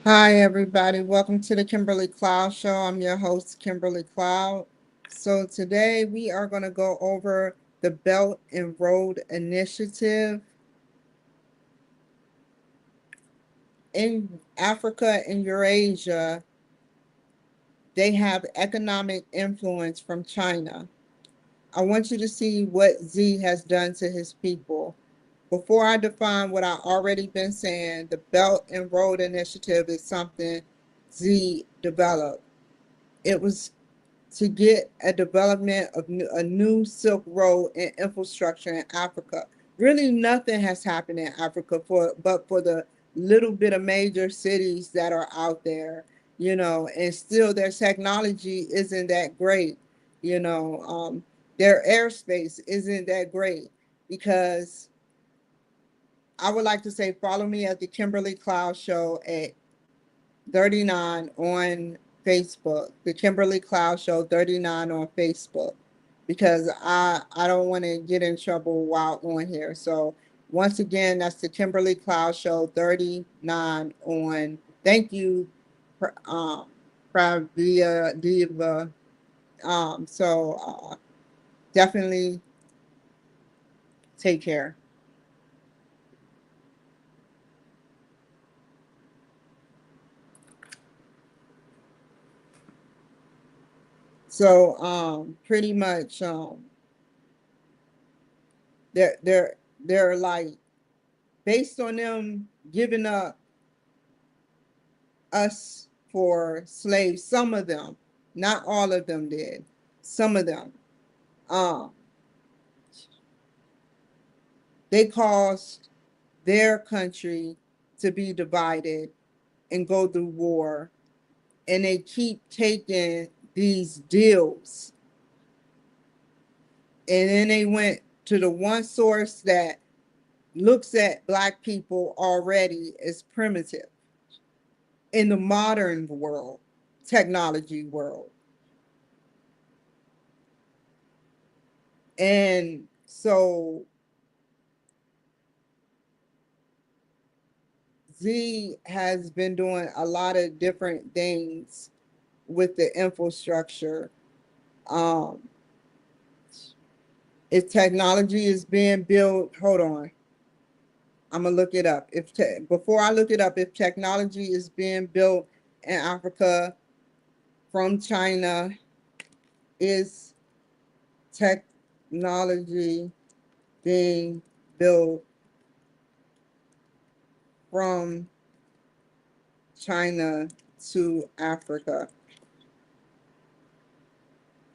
Hi, everybody. Welcome to the Kimberly Cloud Show. I'm your host, Kimberly Cloud. So, today we are going to go over the Belt and Road Initiative in Africa and Eurasia. They have economic influence from China. I want you to see what Z has done to his people. Before I define what I already been saying, the Belt and Road Initiative is something Z developed. It was to get a development of a new Silk Road and infrastructure in Africa. Really, nothing has happened in Africa but for the little bit of major cities that are out there, and still their technology isn't that great. You know, their airspace isn't that great because I would like to say follow me at the Kimberly Cloud Show at 39 on Facebook, the Kimberly Cloud Show 39 on Facebook, because I don't want to get in trouble while on here. So once again, that's the Kimberly Cloud Show 39 on. Thank you, Pravia Diva. Definitely take care. So pretty much they're like based on them giving up us for slaves. Some of them, not all of them did. Some of them. Um, they caused their country to be divided and go through war. And they keep taking these deals. And then they went to the one source that looks at Black people already as primitive in the modern world, technology world. And so Z has been doing a lot of different things with the infrastructure. Um, if technology is being built, hold on, I'm gonna look it up. Before I look it up, if technology is being built in Africa from China, is technology being built from China to Africa?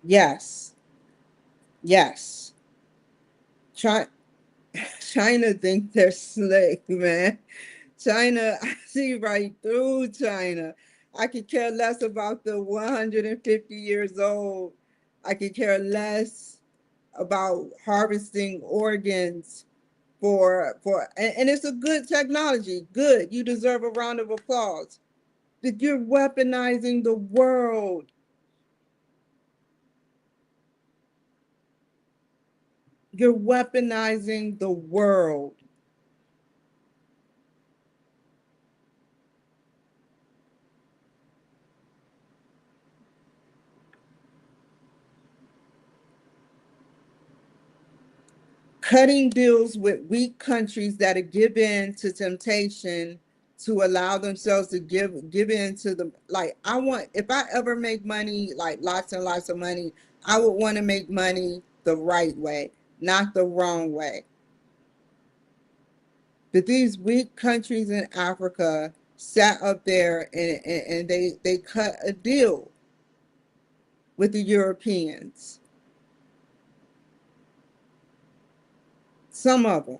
Yes, yes. China, China think they're slick, man. China, I see right through China. I could care less about the 150 years old. I could care less about harvesting organs and it's a good technology. Good. You deserve a round of applause. That you're weaponizing the world. You're weaponizing the world. Cutting deals with weak countries that are give in to temptation to allow themselves to give in to the like I want if I ever make money, like lots and lots of money, I would want to make money the right way, not the wrong way. But these weak countries in Africa sat up there and they cut a deal with the Europeans. Some of them,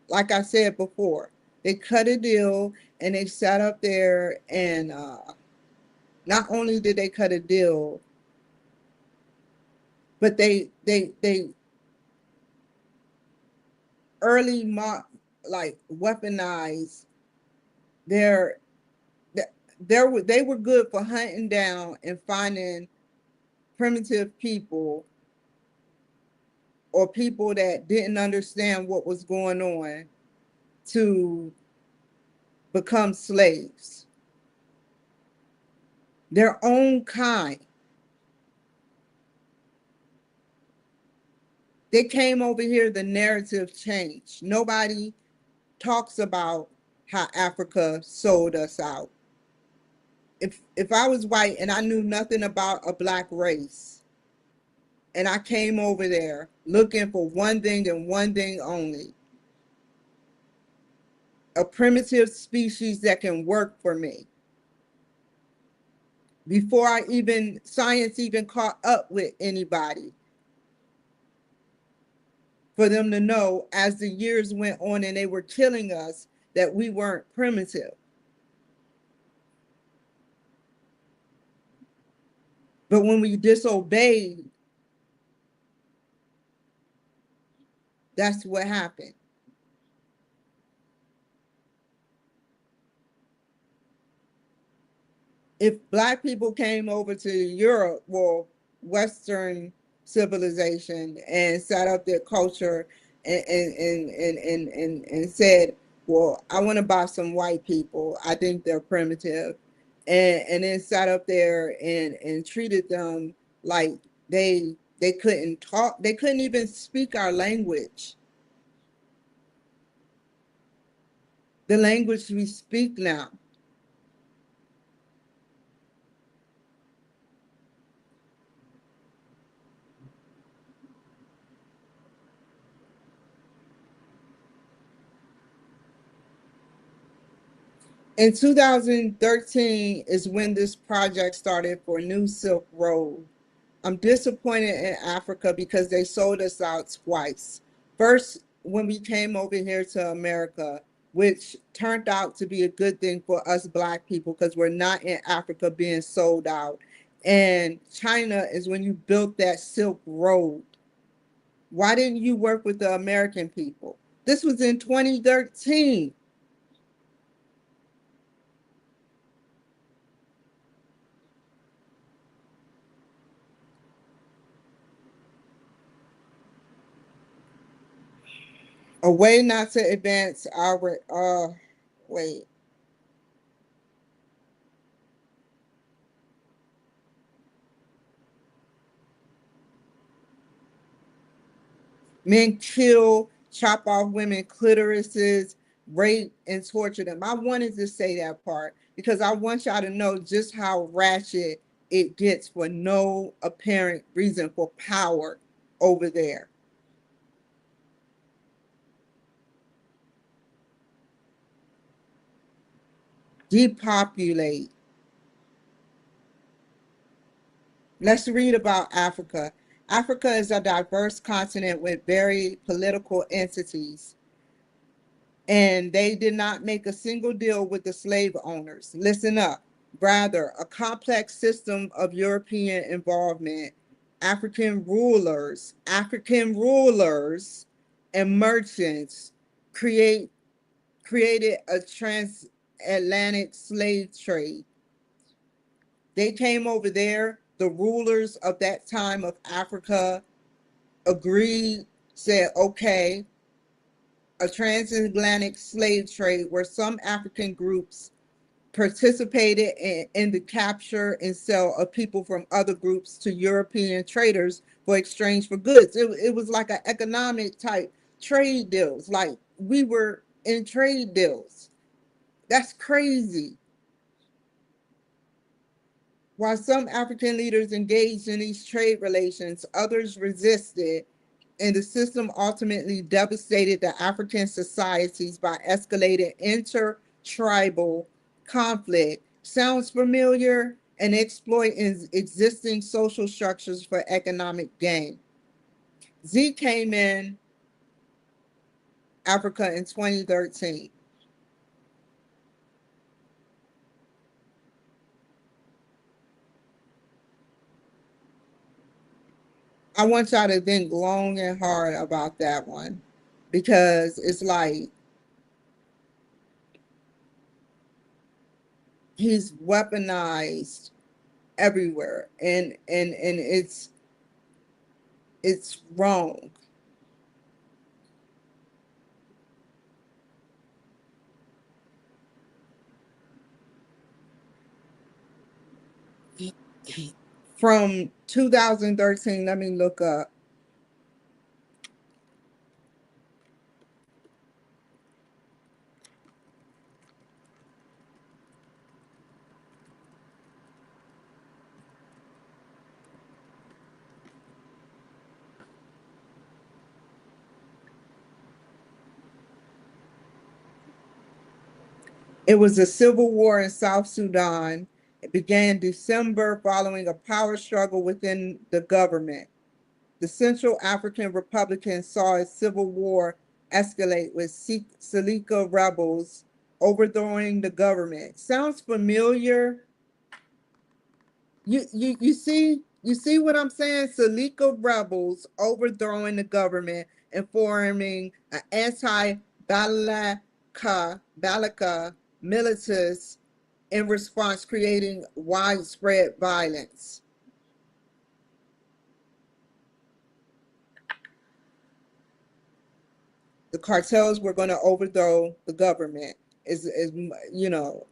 like I said before, they cut a deal and they sat up there and not only did they cut a deal, but they early like weaponized their they were good for hunting down and finding primitive people or people that didn't understand what was going on to become slaves. their own kind. They came over here, the narrative changed. Nobody talks about how Africa sold us out. If I was white and I knew nothing about a black race, and I came over there looking for one thing and one thing only, a primitive species that can work for me, before science even caught up with anybody, for them to know as the years went on and they were killing us that we weren't primitive. But when we disobeyed, that's what happened. If black people came over to Europe, well, Western civilization, and set up their culture and said, well, I want to buy some white people, I think they're primitive, and then sat up there and treated them like they couldn't talk, they couldn't even speak our language, the language we speak now. In 2013 is when this project started for New Silk Road. I'm disappointed in Africa because they sold us out twice. First, when we came over here to America, which turned out to be a good thing for us black people because we're not in Africa being sold out. And China is when you built that Silk Road. Why didn't you work with the American people? This was in 2013. A way not to advance our wait. Men kill, chop off women clitorises, rape and torture them. I wanted to say that part because I want y'all to know just how ratchet it gets for no apparent reason, for power over there. Depopulate. Let's read about Africa. Africa is a diverse continent with varied political entities, and they did not make a single deal with the slave owners. Listen up. Rather, a complex system of European involvement, African rulers and merchants create created a transatlantic slave trade. They came over there, the rulers of that time of Africa agreed, said, okay, a transatlantic slave trade where some African groups participated in the capture and sale of people from other groups to European traders for exchange for goods. It was like an economic type trade deals, like we were in trade deals. That's crazy. While some African leaders engaged in these trade relations, others resisted, and the system ultimately devastated the African societies by escalating inter-tribal conflict. Sounds familiar? And exploiting existing social structures for economic gain. Z came in Africa in 2013. I want y'all to think long and hard about that one because it's like he's weaponized everywhere, and it's wrong. from 2013, let me look up. It was a civil war in South Sudan. It began December following a power struggle within the government. The Central African Republic saw a civil war escalate with Seleka rebels overthrowing the government. Sounds familiar? You see what I'm saying? Seleka rebels overthrowing the government and forming an anti-Balaka militias in response, creating widespread violence. The cartels were going to overthrow the government. Is you know,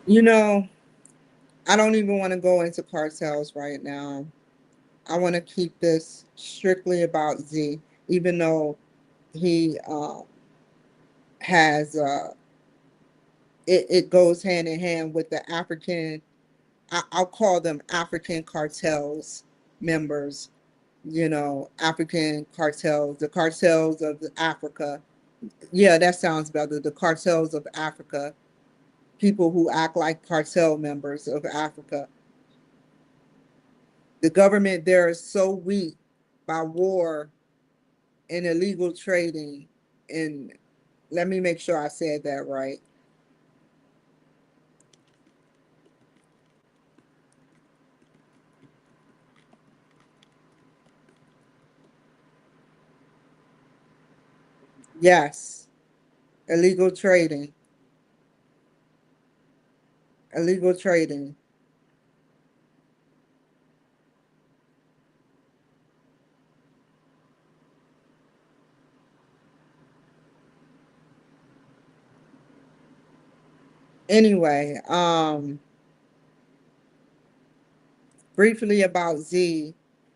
you know, I don't even want to go into cartels right now. I want to keep this strictly about Z, even though he has it goes hand in hand with the African. I'll call them African cartels members. You know, African cartels, the cartels of Africa. Yeah, that sounds better. The cartels of Africa, people who act like cartel members of Africa. The government there is so weak by war and illegal trading. And let me make sure I said that right. Yes, illegal trading. Illegal trading. Anyway, briefly about Z.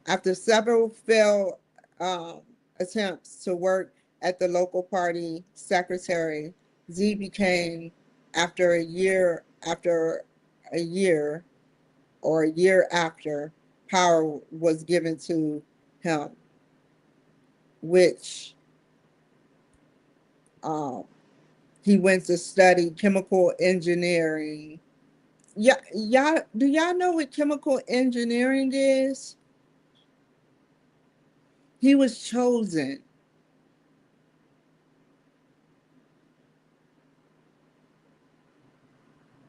After several failed um, attempts to work at the local party secretary, Z became, after a year or a year after, power was given to him, which um, he went to study chemical engineering. Yeah, do y'all know what chemical engineering is? He was chosen.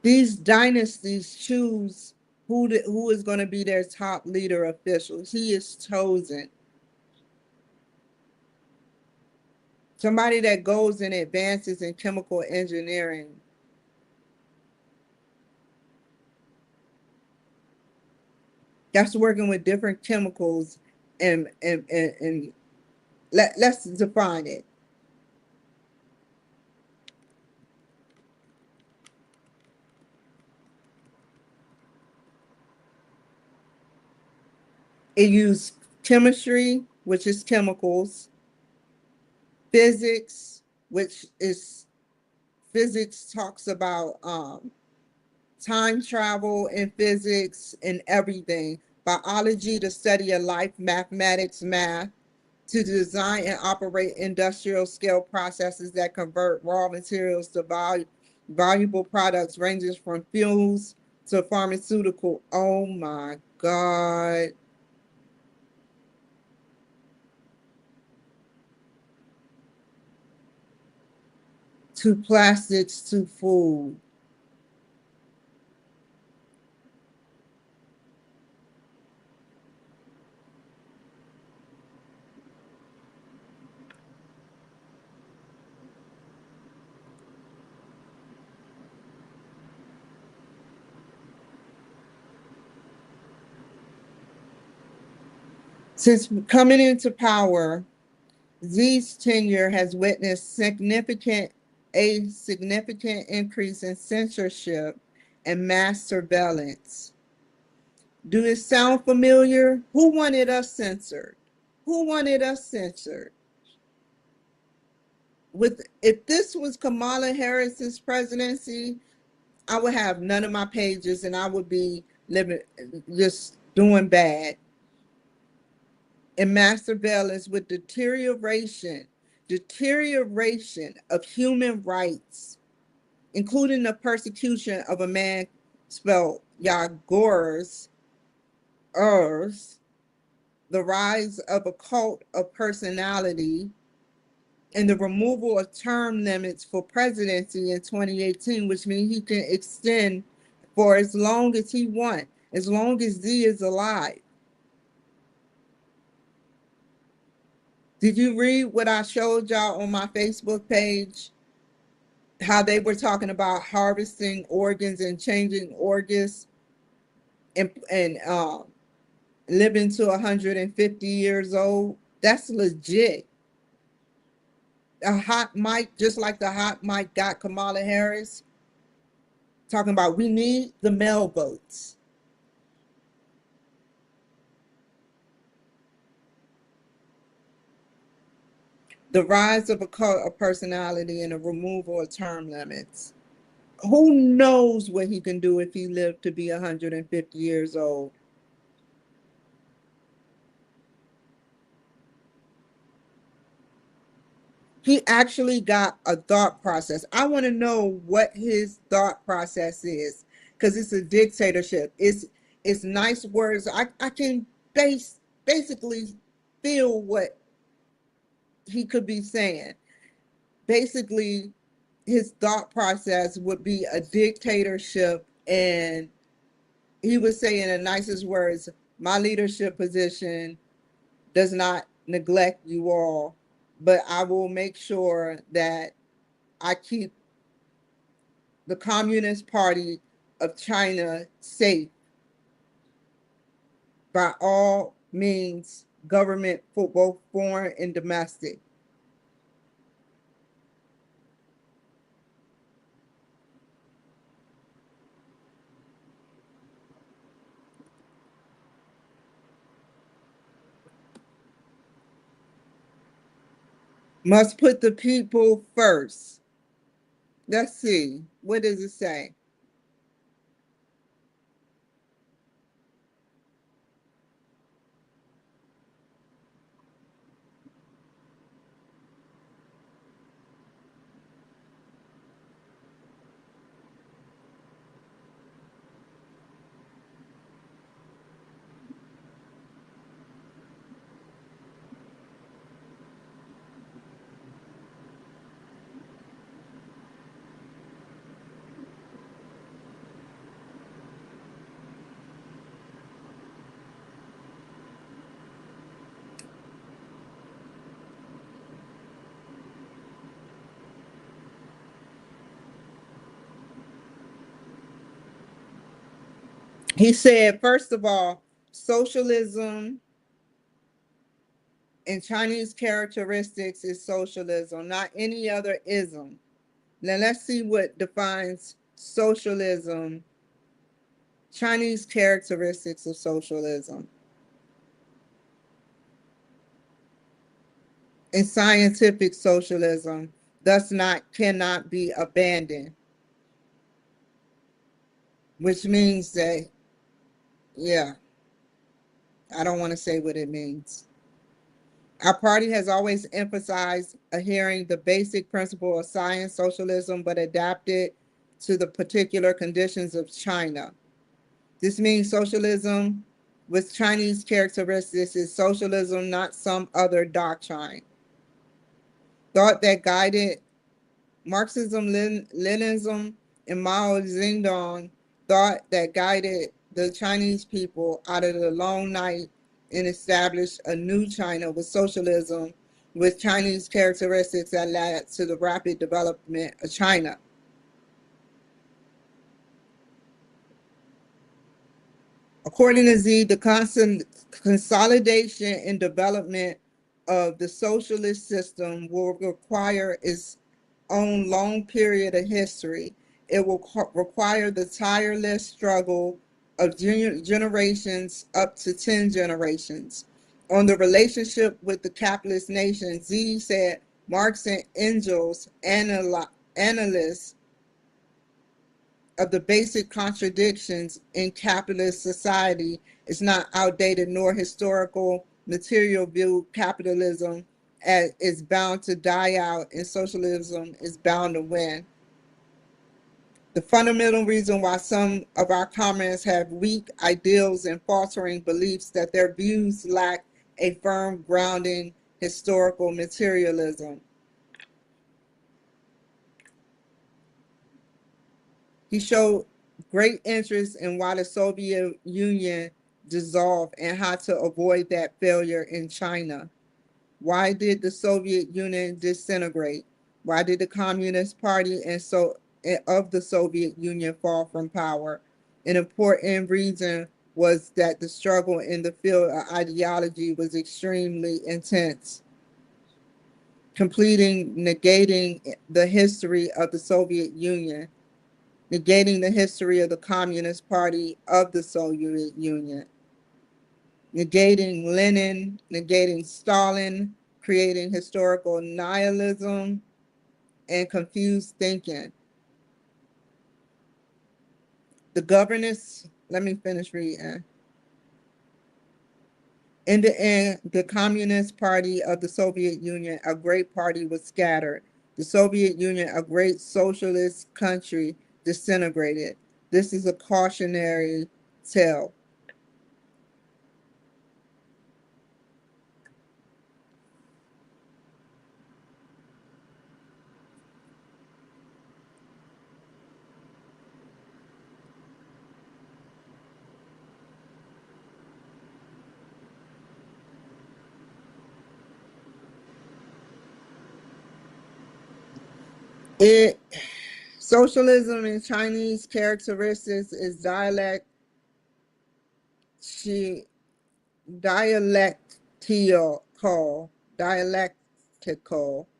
These dynasties choose who is going to be their top leader officials. He is chosen. Somebody that goes and advances in chemical engineering. That's working with different chemicals and let's define it. It used chemistry, which is chemicals, physics, which is physics talks about time travel in physics and everything. Biology, the study of life, mathematics, math, to design and operate industrial scale processes that convert raw materials to valuable products ranging from fuels to pharmaceutical. Oh my God. to plastics to food. Since coming into power, X's tenure has witnessed a significant increase in censorship and mass surveillance. Do it sound familiar? Who wanted us censored? Who wanted us censored? If this was Kamala Harris's presidency, I would have none of my pages and I would be living just doing bad. And mass surveillance with deterioration of human rights, including the persecution of a man spelled Yagor's, the rise of a cult of personality, and the removal of term limits for presidency in 2018, which means he can extend for as long as he wants, as long as Z is alive. Did you read what I showed y'all on my Facebook page? How they were talking about harvesting organs and changing organs and living to 150 years old. That's legit. A hot mic, just like the hot mic got Kamala Harris, talking about we need the male votes. The rise of a cult of personality and the removal of term limits. Who knows what he can do if he lived to be 150 years old? He actually got a thought process. I want to know what his thought process is, because it's a dictatorship. It's nice words. I can basically feel what he could be saying. Basically, his thought process would be a dictatorship, and he would say in the nicest words, my leadership position does not neglect you all, but I will make sure that I keep the Communist Party of China safe by all means, government for both foreign and domestic. Must put the people first. Let's see. What does it say? He said, first of all, socialism and Chinese characteristics is socialism, not any other ism. Now let's see what defines socialism, Chinese characteristics of socialism. And scientific socialism, thus cannot be abandoned, which means that, yeah, I don't want to say what it means. Our party has always emphasized adhering the basic principle of science socialism, but adapted to the particular conditions of China. This means socialism with Chinese characteristics is socialism, not some other doctrine. Thought that guided Marxism, Leninism, and Mao Zedong thought that guided the Chinese people out of the long night and established a new China with socialism with Chinese characteristics that led to the rapid development of China. According to Z, the constant consolidation and development of the socialist system will require its own long period of history. It will require the tireless struggle of generations up to 10 generations. On the relationship with the capitalist nation, Z said Marx and Engels, analysts of the basic contradictions in capitalist society, is not outdated nor historical. Material view capitalism as is bound to die out and socialism is bound to win. The fundamental reason why some of our comrades have weak ideals and faltering beliefs that their views lack a firm grounding historical materialism. He showed great interest in why the Soviet Union dissolved and how to avoid that failure in China. Why did the Soviet Union disintegrate? Why did the Communist Party of the Soviet Union fall from power? An important reason was that the struggle in the field of ideology was extremely intense, negating the history of the Soviet Union, negating the history of the Communist Party of the Soviet Union, negating Lenin, negating Stalin, creating historical nihilism and confused thinking. The governance, let me finish reading. In the end, the Communist Party of the Soviet Union, a great party, was scattered. The Soviet Union, a great socialist country, disintegrated. This is a cautionary tale. It Socialism in Chinese characteristics is dialectical,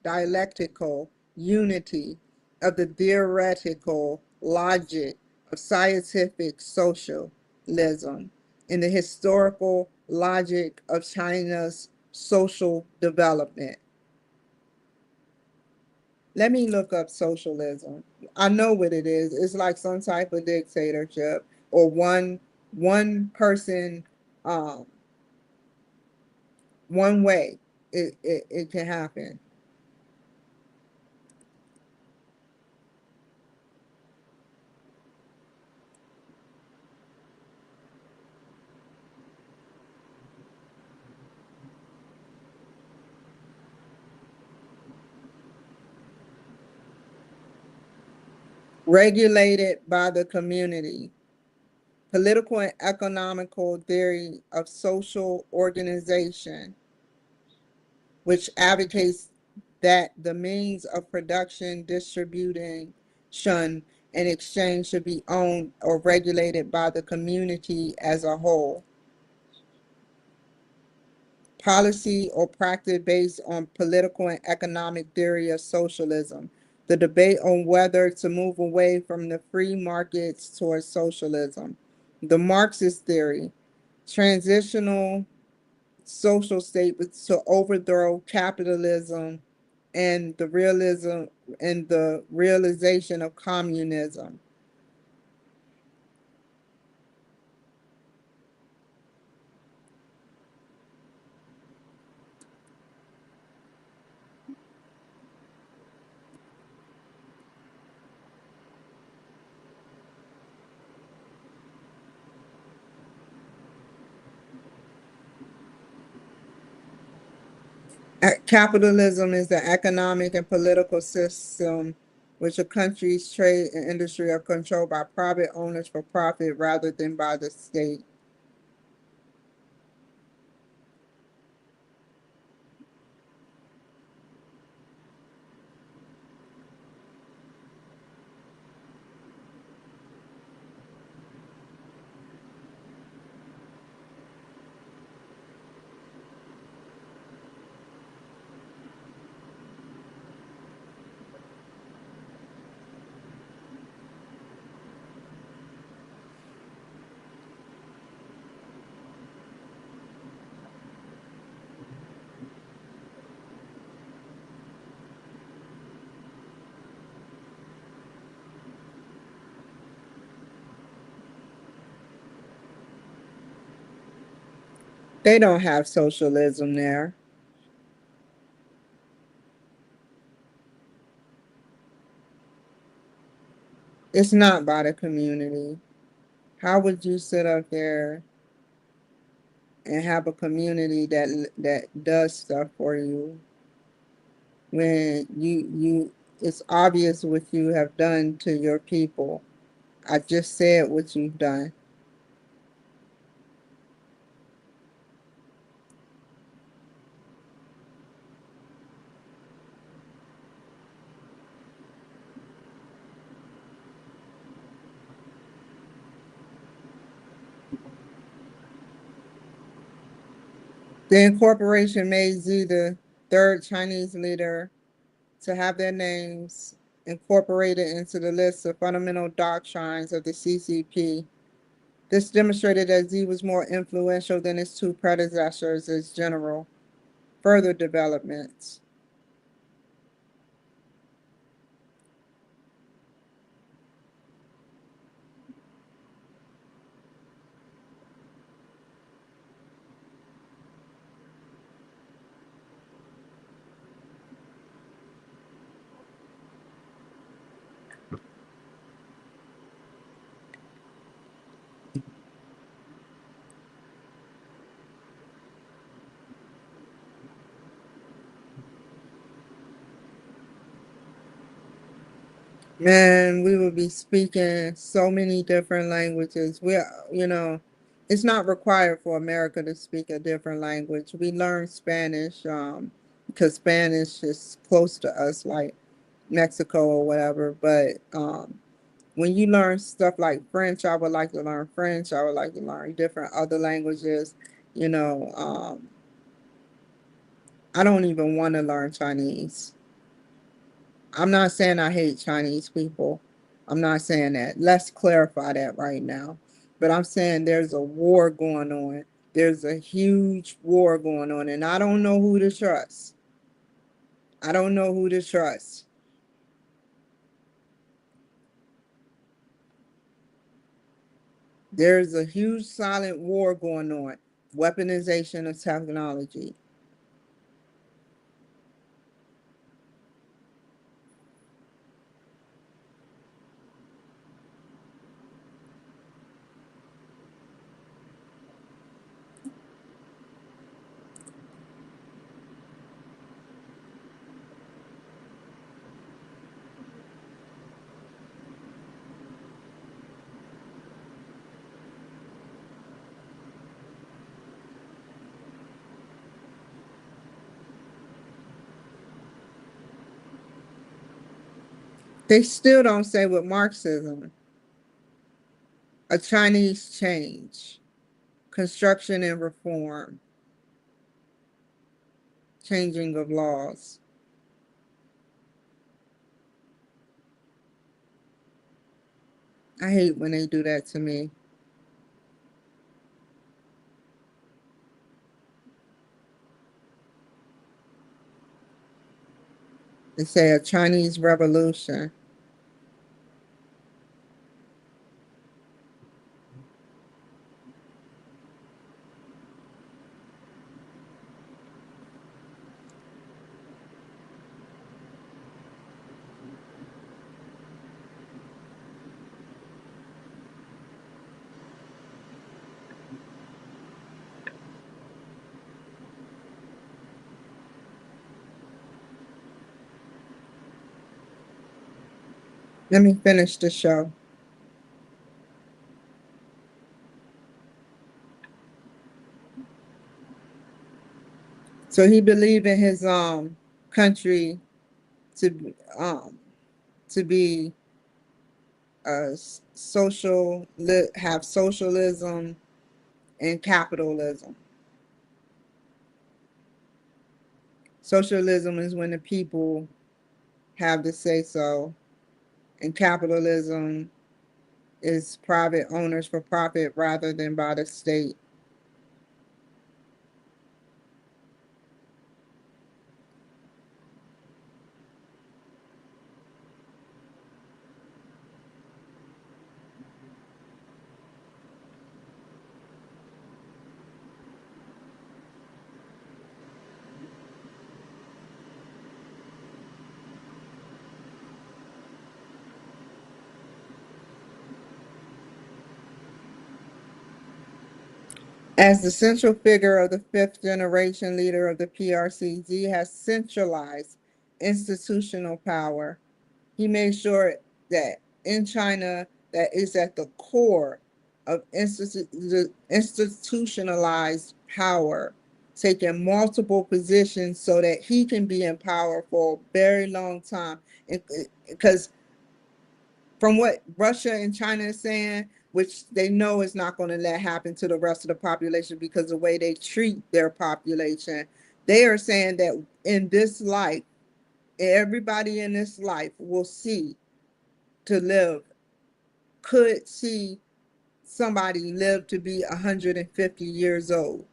dialectical unity of the theoretical logic of scientific socialism and the historical logic of China's social development. Let me look up socialism. I know what it is. It's like some type of dictatorship or one person, um, one way. It can happen. Regulated by the community. Political and economical theory of social organization, which advocates that the means of production, distribution, and exchange should be owned or regulated by the community as a whole. Policy or practice based on political and economic theory of socialism. The debate on whether to move away from the free markets towards socialism. The Marxist theory, transitional social state to overthrow capitalism and the realization of communism. Capitalism is the economic and political system which a country's trade and industry are controlled by private owners for profit rather than by the state. They don't have socialism there. It's not by the community. How would you sit up there and have a community that does stuff for you when you it's obvious what you have done to your people? I just said what you've done. The incorporation made Z the third Chinese leader to have their names incorporated into the list of fundamental doctrines of the CCP. This demonstrated that Z was more influential than his two predecessors as general. Further developments. Man, we would be speaking so many different languages. It's not required for America to speak a different language. We learn Spanish, because Spanish is close to us, like Mexico or whatever. But when you learn stuff like French, I would like to learn French. I would like to learn different other languages. You know, I don't even want to learn Chinese. I'm not saying I hate Chinese people. I'm not saying that. Let's clarify that right now. But I'm saying there's a war going on. There's a huge war going on, and I don't know who to trust. I don't know who to trust. There's a huge silent war going on. Weaponization of technology. They still don't say what Marxism, a Chinese change, construction and reform, changing of laws. I hate when they do that to me. They say a Chinese revolution. Let me finish the show. So he believed in his country to to be have socialism and capitalism. Socialism is when the people have the say so, and capitalism is private owners for profit rather than by the state. As the central figure of the fifth generation leader of the PRC, Z has centralized institutional power. He made sure that in China, that is at the core of institutionalized power, taking multiple positions so that he can be in power for a very long time. Because from what Russia and China is saying, which they know is not going to let happen to the rest of the population because the way they treat their population, they are saying that in this life, everybody in this life will see to live, could see somebody live to be 150 years old.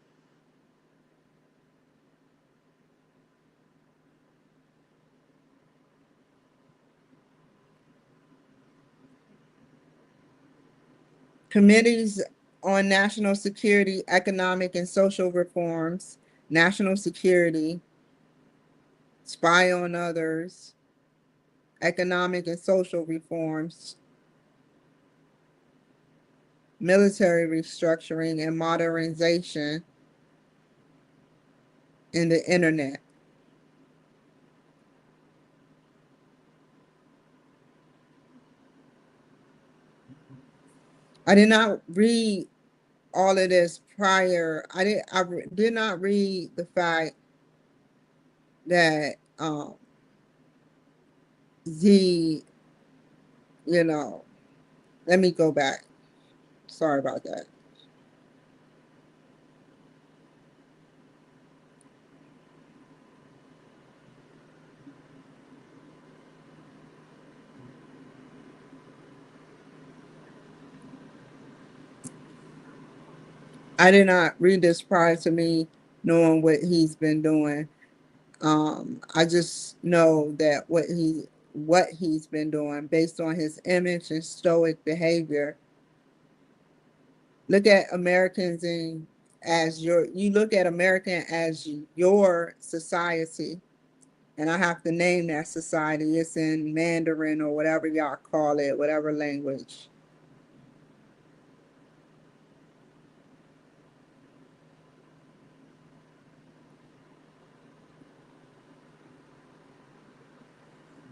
Committees on national security, economic and social reforms, national security, spy on others, economic and social reforms, military restructuring and modernization, in the internet. I did not read all of this prior. Did not read the fact that Z, you know, let me go back. Sorry about that. I did not read this prior to me knowing what he's been doing. I just know that what he's been doing based on his image and stoic behavior. Look at Americans in as you look at American as your society, and I have to name that society. It's in Mandarin or whatever y'all call it, whatever language.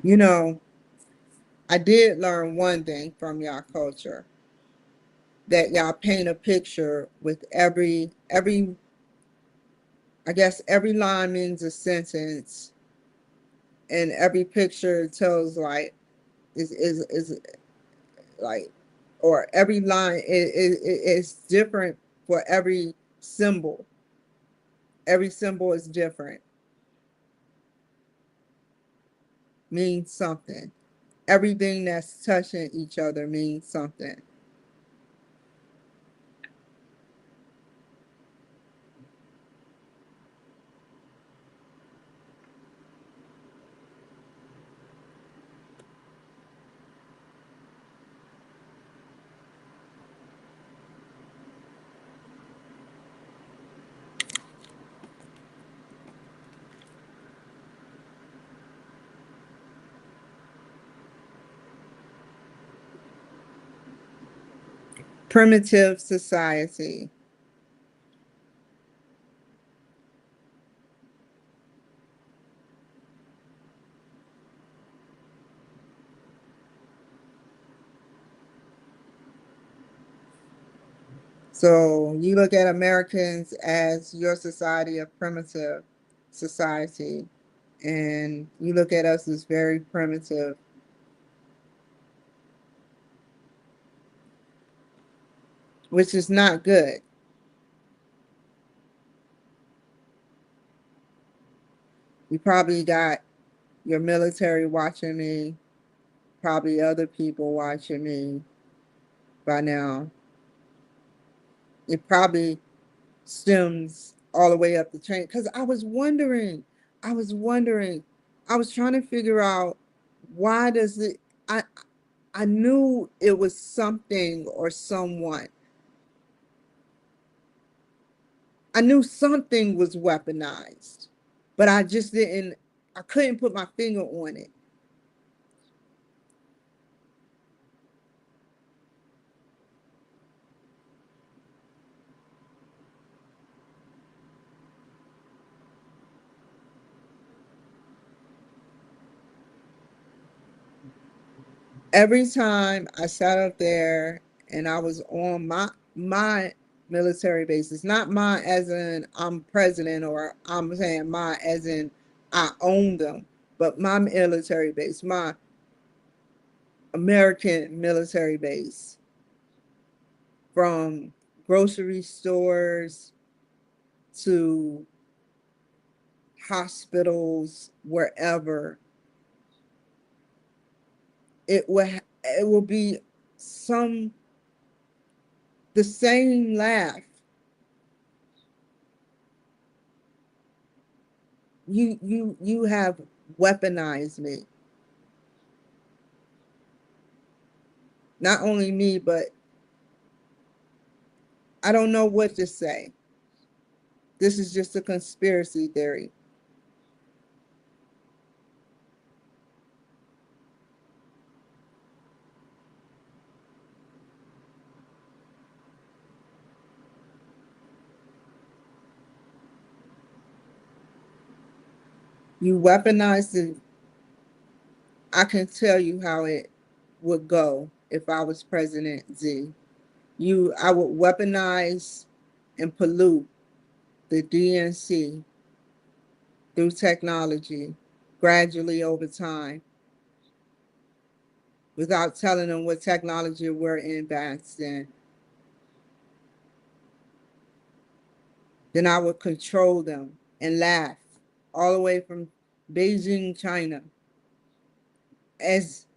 You know, I did learn one thing from y'all culture, that y'all paint a picture with every I guess every line means a sentence, and every picture tells like is like, or every line is different for every symbol. Every symbol is different, means something. Everything that's touching each other means something. Primitive society. So you look at Americans as your society, a primitive society, and you look at us as very primitive. Which is not good. You probably got your military watching me, probably other people watching me by now. It probably stems all the way up the chain. Because I was wondering, I was trying to figure out why does it, I, I knew it was something or someone. I knew something was weaponized, but I couldn't put my finger on it. Every time I sat up there and I was on my military bases, not mine as in I'm president, or I'm saying mine as in I own them, but my military base, my American military base, from grocery stores to hospitals, wherever, it will be some the same laugh. You have weaponized me. Not only me, but I don't know what to say. This is just a conspiracy theory. You weaponized it. I can tell you how it would go if I was President Z. I would weaponize and pollute the DNC through technology gradually over time without telling them what technology we're advanced in. Then I would control them and laugh all the way from Beijing, China, as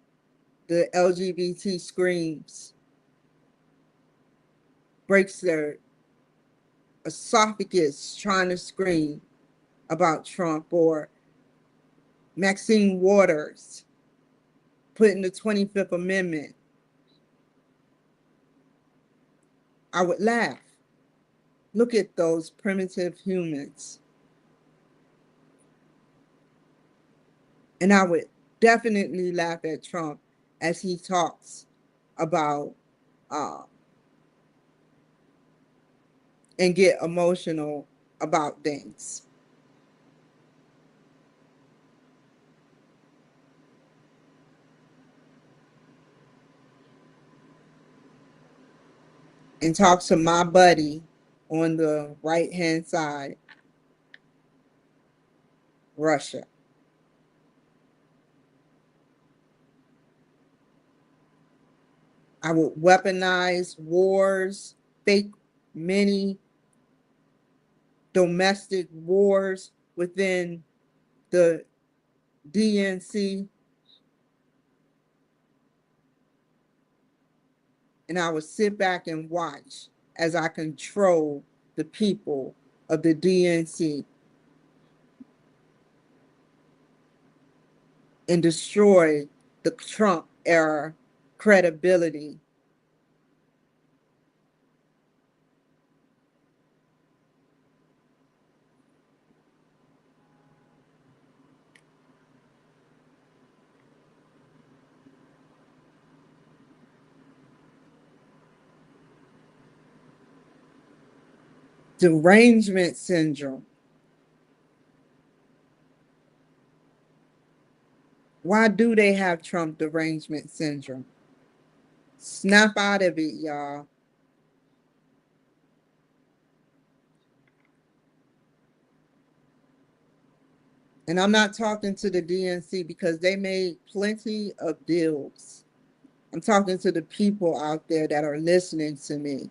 the LGBT screams, breaks their esophagus trying to scream about Trump, or Maxine Waters putting the 25th Amendment. I would laugh. Look at those primitive humans. And I would definitely laugh at Trump as he talks about uh, and get emotional about things. And talk to my buddy on the right hand side, Russia. I would weaponize wars, fake many domestic wars within the DNC, and I would sit back and watch as I control the people of the DNC and destroy the Trump era credibility. Derangement syndrome. Why do they have Trump derangement syndrome? Snap out of it, y'all. And I'm not talking to the DNC because they made plenty of deals. I'm talking to the people out there that are listening to me.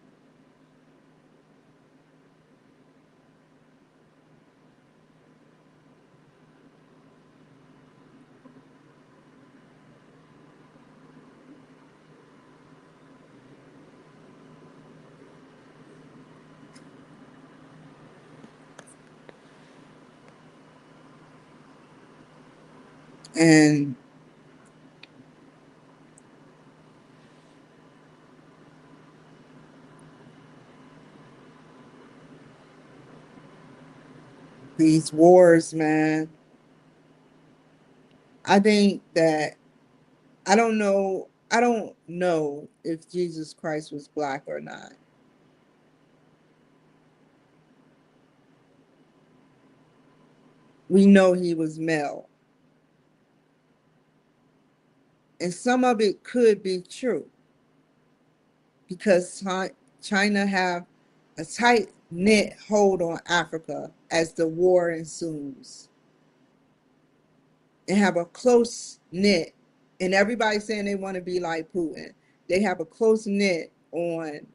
And these wars, man, I think that I don't know if Jesus Christ was black or not. We know he was male. And some of it could be true because China have a tight knit hold on Africa as the war ensues. And have a close knit, and everybody's saying they want to be like Putin. They have a close knit on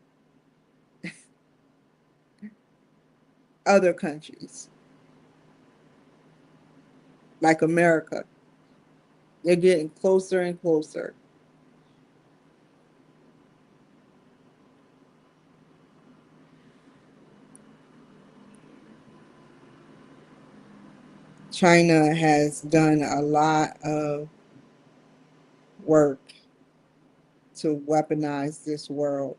other countries like America. They're getting closer and closer. China has done a lot of work to weaponize this world.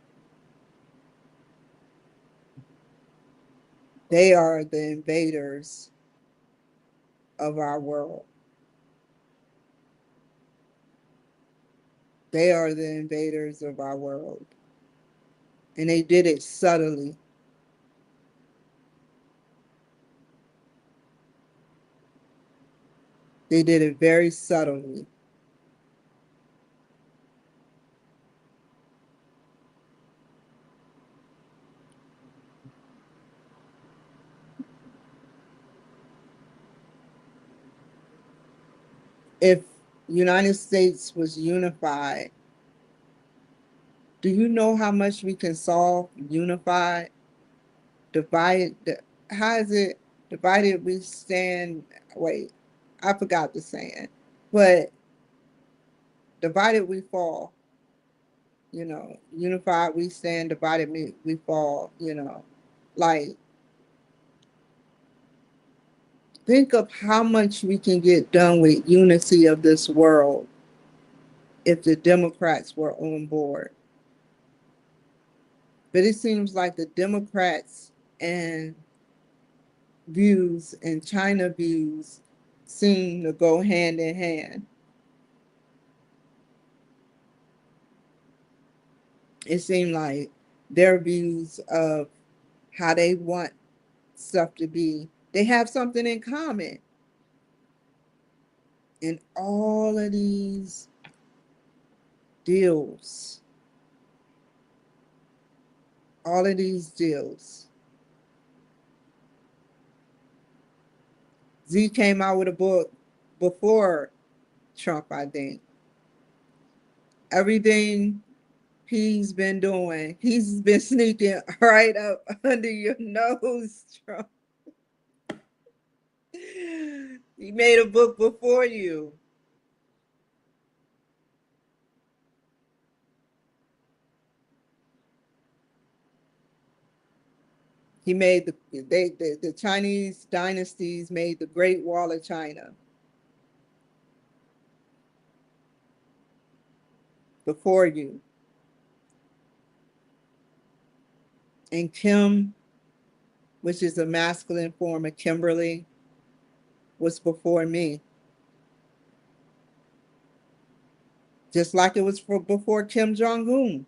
They are the invaders of our world. They are the invaders of our world. And they did it subtly. They did it very subtly. If United States was unified, do you know how much we can solve unified? Divided, how is it divided we stand? Wait, I forgot the saying, but divided we fall. Unified we stand, divided we fall. Like, think of how much we can get done with unity of this world if the Democrats were on board. But it seems like the Democrats and views and China views seem to go hand in hand. It seemed like their views of how they want stuff to be, they have something in common. And deals, all of these deals. Z came out with a book before Trump, I think. Everything he's been doing, he's been sneaking right up under your nose, Trump. He made a book before you. He made the Chinese dynasties made the Great Wall of China before you. And Kim, which is a masculine form of Kimberly, was before me. Just like it was before Kim Jong-un.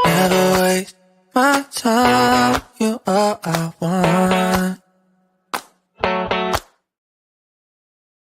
Never waste my time, you all I want.